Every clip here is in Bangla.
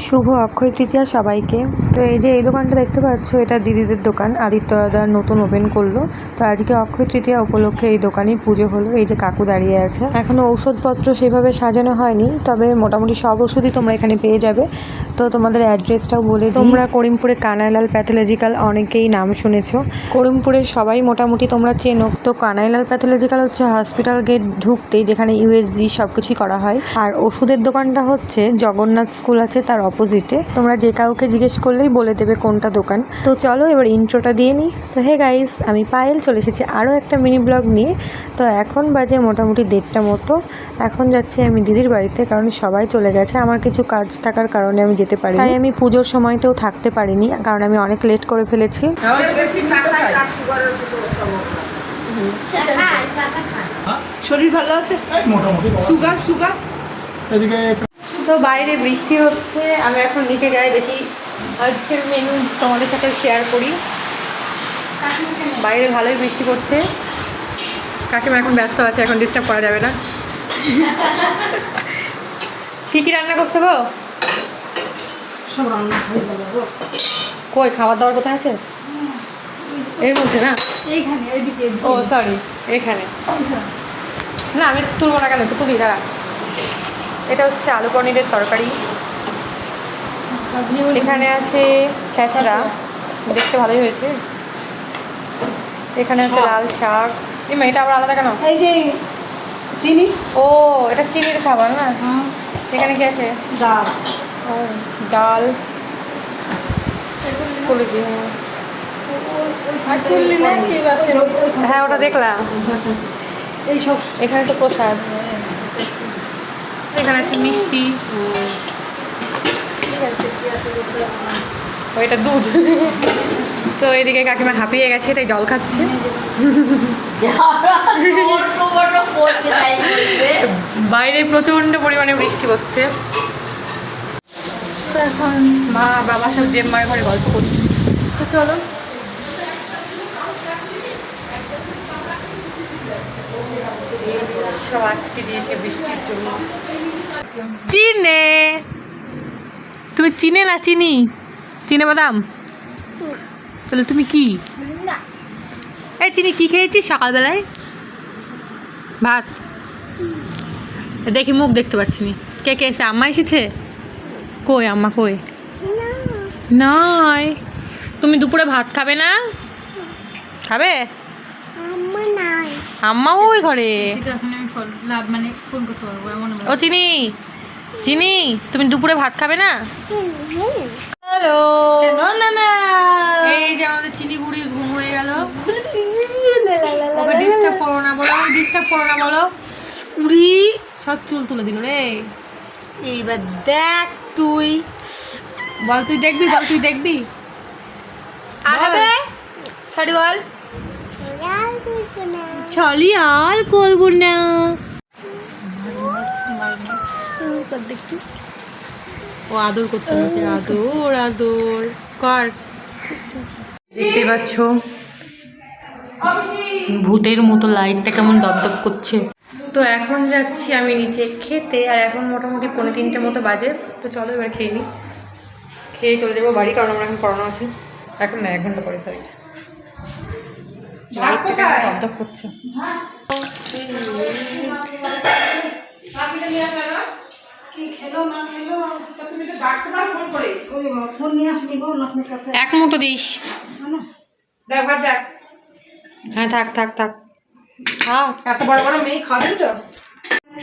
শুভ অক্ষয় তৃতীয়া সবাইকে। তো এই যে এই দোকানটা দেখতে পাচ্ছ, এটা দিদিদের দোকান। আদিত্য দাদা নতুন ওপেন করলো, তো আজকে অক্ষয় তৃতীয়া উপলক্ষে এই দোকানেই পুজো হলো। এই যে কাকু দাঁড়িয়ে আছে। এখনো ঔষধপত্র সেভাবে সাজানো হয়নি, তবে মোটামুটি সব ওষুধই তোমরা এখানে পেয়ে যাবে। তো তোমাদের অ্যাড্রেসটাও বলে দিই। তোমরা করিমপুরে কানাইলাল প্যাথোলজিক্যাল অনেকেই নাম শুনেছো। করিমপুরে সবাই মোটামুটি তোমরা চেনো। তো কানাইলাল প্যাথোলজিক্যাল হচ্ছে হসপিটাল গেট ঢুকতেই, যেখানে ইউএসজি সবকিছুই করা হয়। আর ওষুধের দোকানটা হচ্ছে জগন্নাথ স্কুল আছে তার অপোজিটে। তোমরা যে কাউকে জিজ্ঞেস করলেই বলে দেবে কোনটা দোকান। তো চলো এবার ইন্ট্রোটা দিয়ে নিই। তো হে গাইস, আমি পায়েল চলে এসেছি আরও একটা মিনি ব্লগ নিয়ে। তো এখন বাজে মোটামুটি 1:30 মতো। এখন যাচ্ছি আমি দিদির বাড়িতে, কারণ সবাই চলে গেছে। আমার কিছু কাজ থাকার কারণে আমি যেতে পারি, তাই আমি পুজোর সময়তেও থাকতে পারিনি, কারণ আমি অনেক লেট করে ফেলেছি। শরীর ভালো আছে? মোটামুটি সুগার সুগার এদিকে তো বাইরে বৃষ্টি হচ্ছে, আমি এখন নিচে যাই, দেখি আজকের মেনু তোমাদের সাথে শেয়ার করি। বাইরে ভালোই বৃষ্টি পড়ছে। কাকিমা এখন ব্যস্ত আছে, এখন ডিস্টার্ব করা যাবে না। কী কী রান্না করছো গো? সব রান্না হয়ে গেল গো। কই খাবার দাবার কোথায় আছে? এর মধ্যে না? এইখানে এইদিকে ও সরি, এখানে না, আমি তুলবো না কেন, একটু তুলি দাঁড়া। এটা হচ্ছে আলু পনিরের তরকারি। এখানে আছে ছেঁচড়া, দেখতে ভালোই হয়েছে। এখানে আছে লাল শাক। এটা আবার আলাদা কেন? এই যে চিনি, ও এটা চিনির খাবার না? এখানে কি আছে? ডাল, ও ডাল তুলে দিই। আর তুললি না কি আছে? হ্যাঁ ওটা দেখলাম। এই সব এখানে তো প্রসাদ। এখানে আছে মিষ্টি। ওইটা দুধ। তো এদিকে কাকিমা হাঁপিয়ে গেছে, তাই জল খাচ্ছে। বাইরে প্রচণ্ড পরিমাণে বৃষ্টি হচ্ছে। তো এখন মা বাবা সব জেম্মার ঘরে গল্প করছে। তো চলো। সব আটকে দিয়েছে বৃষ্টির জন্য। চিনে, তুমি চিনে না চিনি? চিনে বাদাম? তাহলে তুমি কি? এই চিনি কি খেয়েছিস সকালবেলায়? ভাত। দেখি মুখ দেখতে পাচ্ছি নি। কে কে এসে? আম্মা এসেছে? কই আম্মা কই? নয়। তুমি দুপুরে ভাত খাবে না? খাবে? আম্মা ওই ঘরে। ও চিনি, চিনি তুমি দুপুরে ভাত খাবে না? হ্যালো, এই যে আমাদের চিনি বুড়ি ঘুম হয়ে গেল। ওকে ডিস্টার্ব করো না বলো, ডিস্টার্ব করো না বলো। উড়ি সব চুল তুলে দিল রে। এইবার দেখ তুই, বল তুই দেখবি, বল তুই দেখবি। আরে ছাড়ি বল। চলি আর করবো না। ও আদর করছে আমাকে, আদর আদর কর। দেখতে পাচ্ছ ভূতের মতো লাইটটা কেমন দপদপ করছে। তো এখন যাচ্ছি আমি নিচে খেতে, আর এখন মোটামুটি 2:45 মতো বাজে। তো চলো এবার খেয়ে নিই, খেয়ে চলে যাবো বাড়ি, কারণ আমার এখন পড়ানো আছে। এখন না, 1 ঘন্টা পরে। সরি, লাইটটা কেমন দপদপ করছে। এক মুঠো দিস। হ্যাঁ থাক থাক থাক। এত বড় বড় মেয়ে খাবে তো।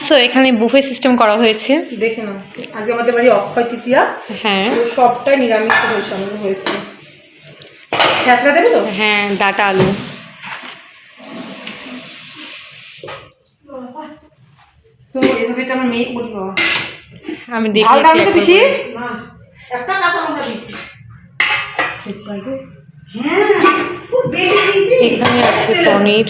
তো এখানে বুফে সিস্টেম করা হয়েছে। দেখে নাও, আজকে আমাদের বাড়ি অক্ষয় তৃতীয়া। হ্যাঁ সবটাই নিরামিষ হয়েছে। ছেঁচড়া দেবে তো? হ্যাঁ, ডাটা আলু। এভাবে তো আমার মেয়ে করি বাবা। আমি ঝাল দাম তো বেশি দেখি। না, একটা কাঁচা লঙ্কা দিয়েছি। হ্যাঁ খুব বেশি দিয়েছি। এখানে আছে পনির।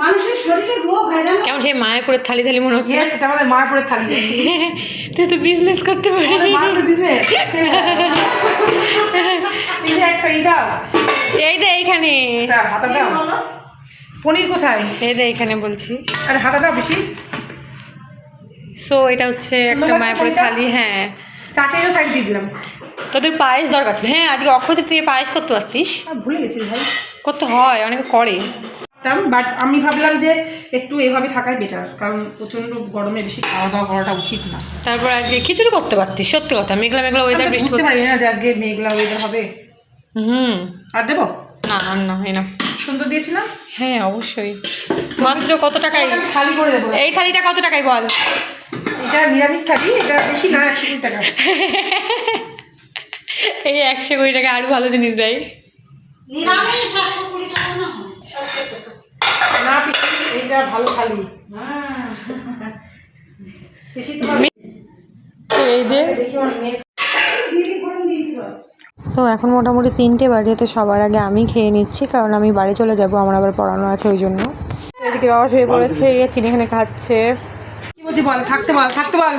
মানুষের শরীরে রোগ হয় জানো? কেমন সেই মায়াপুরের থালি থালি মনে হচ্ছে। সেটা আমাদের মায়াপুরের থালি। তুই তো বিজনেস করতে পারি। মায়াপুরের বিজনেস। এই যে একটা ইদা, এই দে এইখানে হাতা দাও। পনির কোথায়? এই যে এখানে বলছি। আর হাতাটা বেশি। সো এটা হচ্ছে একটা লাগছে মায়াপুরের পনিরটা? থালি। হ্যাঁ, চাটনিটা সাইড দিয়ে দিলাম। তোদের পায়েস দরকার ছিল। হ্যাঁ, আজকে অক্ষয় তৃতীয়া পায়েস করতে পারতিস। ভুলে গেছি ভাই। করতে হয়, অনেকে করে। বাট আমি ভাবলাম যে একটু এভাবে থাকাই বেটার, কারণ প্রচন্ড গরমে বেশি খাওয়া দাওয়া করাটা উচিত না। তারপর আজকে খিচুড়ি করতে পারতিস, সত্যি কথা। মেঘলা মেঘলা ওয়েদার, আমি তো বৃষ্টি বুঝতে হচ্ছে। পারি না যে আজকে মেঘলা ওয়েদার হবে। হুম। আর দেবো? না আর না, এই না। সুন্দর দিয়েছিলাম। হ্যাঁ অবশ্যই। মাত্র কত টাকায়? খালি করে দেবো। এই থালিটা কত টাকায় বল? এটা নিরামিষ থালি, এটা বেশি না, 120 টাকা। এই 120 টাকা আরো ভালো জিনিস দেয়। না পিসি, এটা ভালো থালি। পিসি তোমার তো এই যে, দেখি আমার মেয়ে তো এখন মোটামুটি 3টে বাজে। তো সবার আগে আমি খেয়ে নিচ্ছি, কারণ আমি বাড়ি চলে যাব, আমার আবার পড়ানো আছে ওই জন্য। এদিকে বাবা শুয়ে পড়েছে, চিনি এখানে খাচ্ছে। কি বলছি বল, থাকতে বল, থাকতে বল।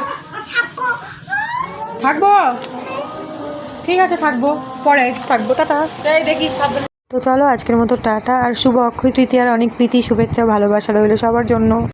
থাকবো, ঠিক আছে থাকবো, পরে থাকবো, টাটা। দেখি সাবধানে। তো চলো আজকের মতো টাটা, আর শুভ অক্ষয় তৃতীয়ার অনেক প্রীতি, শুভেচ্ছা, ভালোবাসা রইলো সবার জন্য।